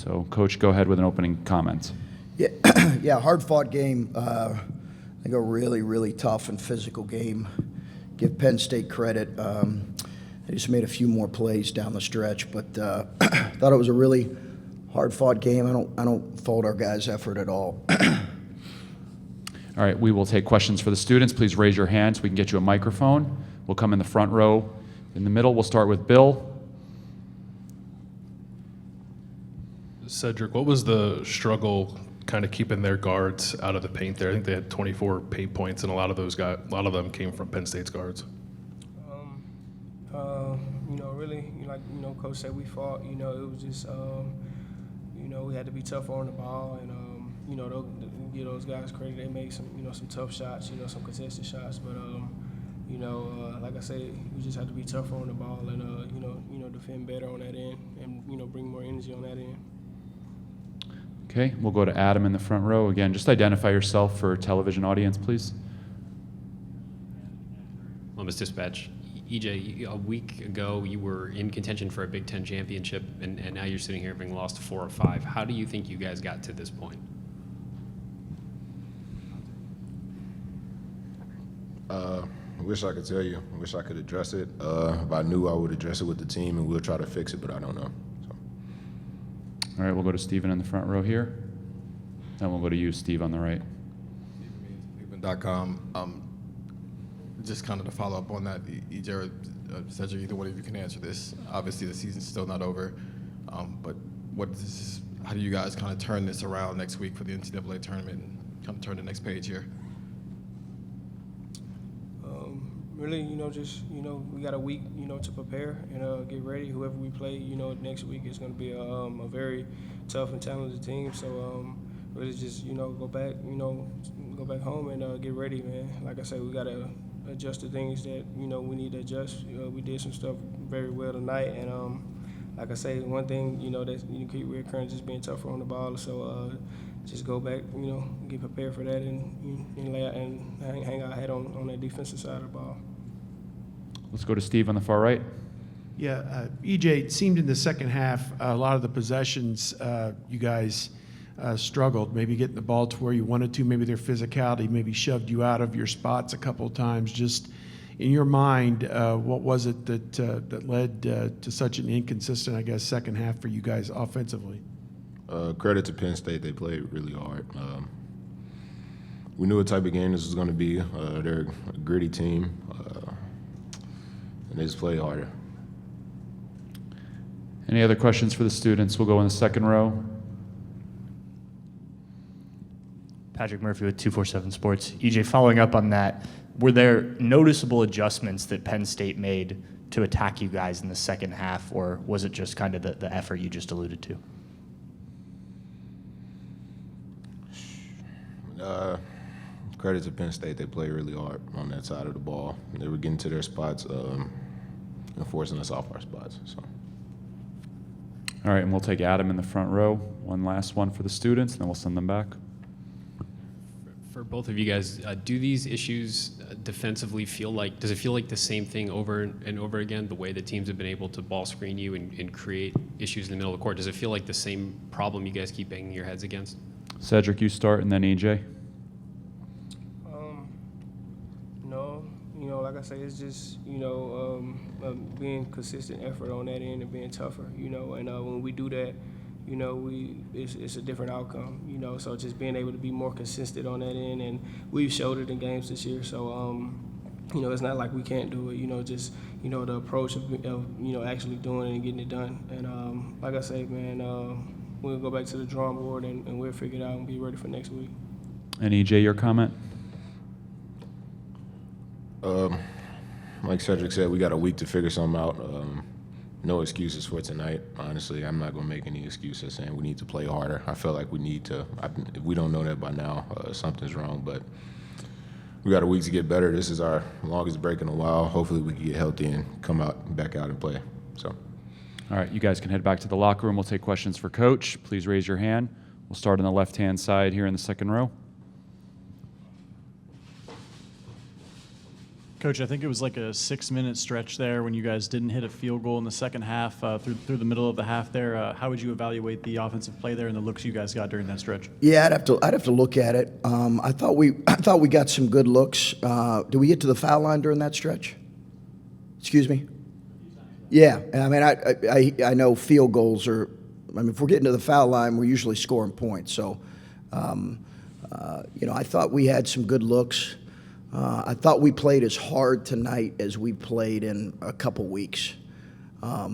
So, Coach, go ahead with an opening comment. Yeah, yeah, hard-fought game. I think a really, really tough and physical game. Give Penn State credit. They just made a few more plays down the stretch, but thought it was a really hard-fought game. I don't fault our guys' effort at all. All right, we will take questions for the students. Please raise your hand so we can get you a microphone. We'll come in the front row. In the middle, we'll start with Bill. Cedric, what was the struggle kind of keeping their guards out of the paint there? I think they had 24 paint points, and a lot of them came from Penn State's guards. Really, like Coach said, we fought. It was just, we had to be tougher on the ball, and give those guys credit. They made some, some tough shots, some contested shots, but like I said, we just had to be tougher on the ball and defend better on that end, and bring more energy on that end. Okay, we'll go to Adam in the front row. Again, just identify yourself for television audience, please. Columbus Dispatch. EJ, a week ago you were in contention for a Big Ten championship, and now you're sitting here having lost 4 or 5. How do you think you guys got to this point? I wish I could tell you. I wish I could address it. If I knew, I would address it with the team, and we'll try to fix it, but I don't know. So. All right, we'll go to Steven in the front row here. Then we'll go to you, Steve, on the right. Cleveland.com. Just kind of to follow up on that, EJ or Cedric, either one of you can answer this. Obviously, the season's still not over, but how do you guys kind of turn this around next week for the NCAA tournament and kind of turn the next page here? Really, we got a week, to prepare and get ready. Whoever we play, next week is going to be a very tough and talented team. So really just, go back home and get ready, man. Like I said, we got to adjust the things that, we need to adjust. We did some stuff very well tonight. And like I say, one thing, that you keep reoccurring, just being tougher on the ball. So just go back, get prepared for that and lay out and hang our head on that defensive side of the ball. Let's go to Steve on the far right. Yeah, EJ, it seemed in the second half, a lot of the possessions you guys struggled, maybe getting the ball to where you wanted to, maybe their physicality maybe shoved you out of your spots a couple of times. Just in your mind, what was it that led to such an inconsistent, I guess, second half for you guys offensively? Credit to Penn State. They played really hard. We knew what type of game this was going to be. They're a gritty team, and they just played harder. Any other questions for the students? We'll go in the second row. Patrick Murphy with 247 Sports. EJ, following up on that, were there noticeable adjustments that Penn State made to attack you guys in the second half, or was it just kind of the effort you just alluded to? Credit to Penn State. They played really hard on that side of the ball. They were getting to their spots and forcing us off our spots. So. All right, and we'll take Adam in the front row. One last one for the students, and then we'll send them back. For both of you guys, do these issues defensively does it feel like the same thing over and over again, the way that teams have been able to ball screen you and create issues in the middle of the court? Does it feel like the same problem you guys keep banging your heads against? Cedric, you start, and then EJ. No, like I say, it's just, being consistent effort on that end and being tougher, and when we do that, it's a different outcome, so just being able to be more consistent on that end, and we've showed it in games this year, so, it's not like we can't do it, just, the approach of actually doing it and getting it done, and like I say, man, we'll go back to the drawing board and we'll figure it out and be ready for next week. And EJ, your comment? Like Cedric said, we got a week to figure something out. No excuses for tonight. Honestly, I'm not going to make any excuses saying we need to play harder. I feel like we need to. If we don't know that by now, something's wrong. But we got a week to get better. This is our longest break in a while. Hopefully we can get healthy and come back out and play. So. All right, you guys can head back to the locker room. We'll take questions for Coach. Please raise your hand. We'll start on the left-hand side here in the second row. Coach, I think it was like a 6-minute stretch there when you guys didn't hit a field goal in the second half, through the middle of the half there. How would you evaluate the offensive play there and the looks you guys got during that stretch? Yeah, I'd have to look at it. I thought we got some good looks. Did we get to the foul line during that stretch? Excuse me? Yeah, I mean, I know field goals are. I mean, if we're getting to the foul line, we're usually scoring points. So, I thought we had some good looks. I thought we played as hard tonight as we played in a couple weeks. I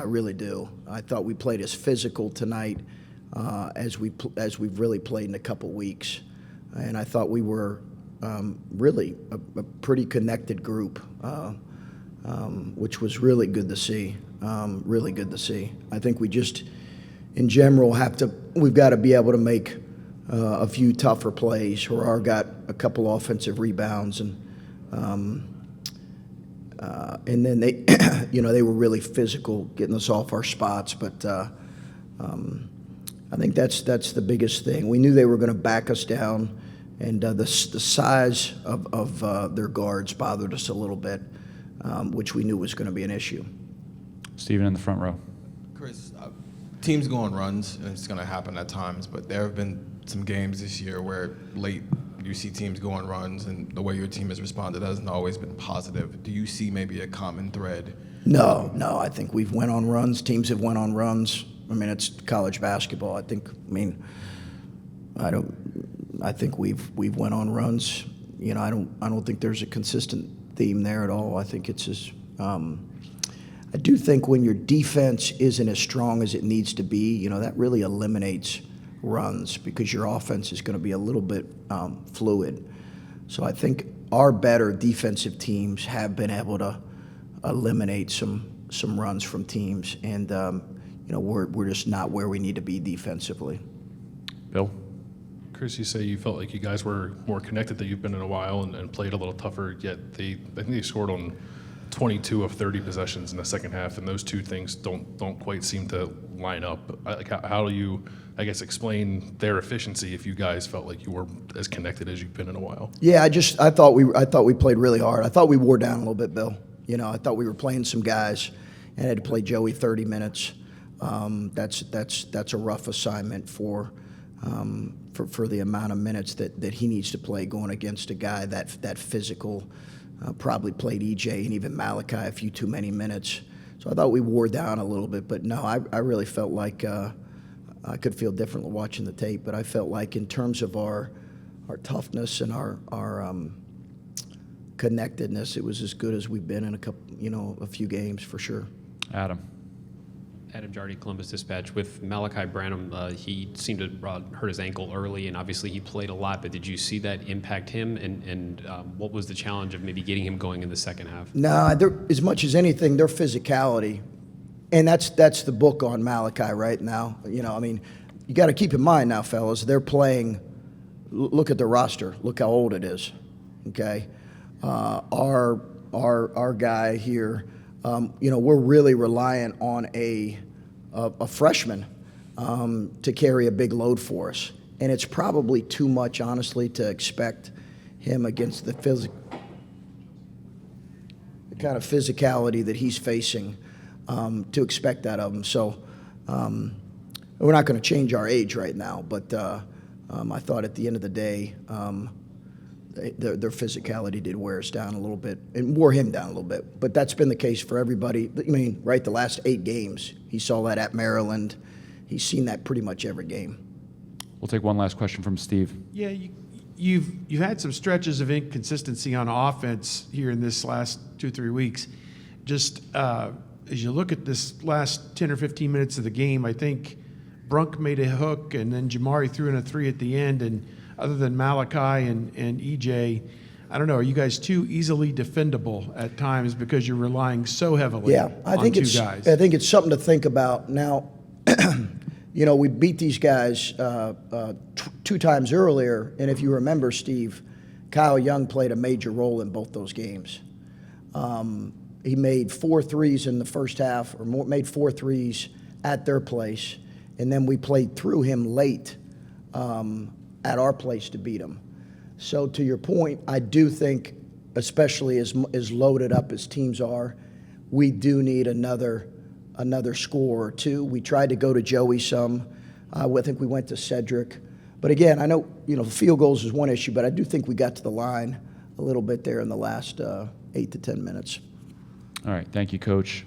really do. I thought we played as physical tonight as we've really played in a couple weeks, and I thought we were really a pretty connected group, which was really good to see. Really good to see. I think we just, in general, we've got to be able to make a few tougher plays. Harar got a couple offensive rebounds, and then they, they were really physical, getting us off our spots. But I think that's the biggest thing. We knew they were going to back us down, and the size of their guards bothered us a little bit, which we knew was going to be an issue. Stephen in the front row. Chris, teams go on runs, and it's going to happen at times, but there have been some games this year where late you see teams go on runs, and the way your team has responded hasn't always been positive. Do you see maybe a common thread? No. I think we've went on runs. Teams have went on runs. I mean, it's college basketball. I think we've went on runs. I don't think there's a consistent theme there at all. I think it's just. I do think when your defense isn't as strong as it needs to be, that really eliminates runs because your offense is going to be a little bit fluid. So I think our better defensive teams have been able to eliminate some runs from teams, and we're just not where we need to be defensively. Bill? Chris, you say you felt like you guys were more connected than you've been in a while and played a little tougher, yet I think they scored on 22 of 30 possessions in the second half, and those two things don't quite seem to line up. How do you, explain their efficiency if you guys felt like you were as connected as you've been in a while? Yeah, I thought we played really hard. I thought we wore down a little bit, Bill. I thought we were playing some guys and had to play Joey 30 minutes. That's a rough assignment for the amount of minutes that he needs to play going against a guy that physical. Probably played EJ and even Malachi a few too many minutes. So I thought we wore down a little bit, but no, I really felt like I could feel differently watching the tape, but I felt like in terms of our toughness and our connectedness, it was as good as we've been in a few games for sure. Adam Jardy, Columbus Dispatch. With Malachi Branham, he seemed to hurt his ankle early, and obviously he played a lot, but did you see that impact him? And what was the challenge of maybe getting him going in the second half? No, as much as anything, their physicality, and that's the book on Malachi right now. You got to keep in mind now, fellas, they're playing. Look at the roster. Look how old it is. Okay, our guy here. We're really reliant on a freshman to carry a big load for us, and it's probably too much, honestly, to expect him against the kind of physicality that he's facing, to expect that of him. So we're not going to change our age right now, but I thought at the end of the day, their physicality did wear us down a little bit and wore him down a little bit. But that's been the case for everybody. The last 8 games, he saw that at Maryland. He's seen that pretty much every game. We'll take one last question from Steve. Yeah, you've had some stretches of inconsistency on offense here in this last 2-3 weeks. Just as you look at this last 10 or 15 minutes of the game, I think Brunk made a hook, and then Jamari threw in a 3 at the end, and other than Malachi and EJ, I don't know, are you guys too easily defendable at times because you're relying so heavily on two guys? I think it's something to think about. Now, we beat these guys 2 times earlier, and if you remember, Steve, Kyle Young played a major role in both those games. He made 4 threes in the first half, or made 4 threes at their place, and then we played through him late at our place to beat him. So to your point, I do think especially as loaded up as teams are, we do need another score or two. We tried to go to Joey some. I think we went to Cedric. But again, I know, field goals is one issue, but I do think we got to the line a little bit there in the last 8 to 10 minutes. All right, thank you, Coach.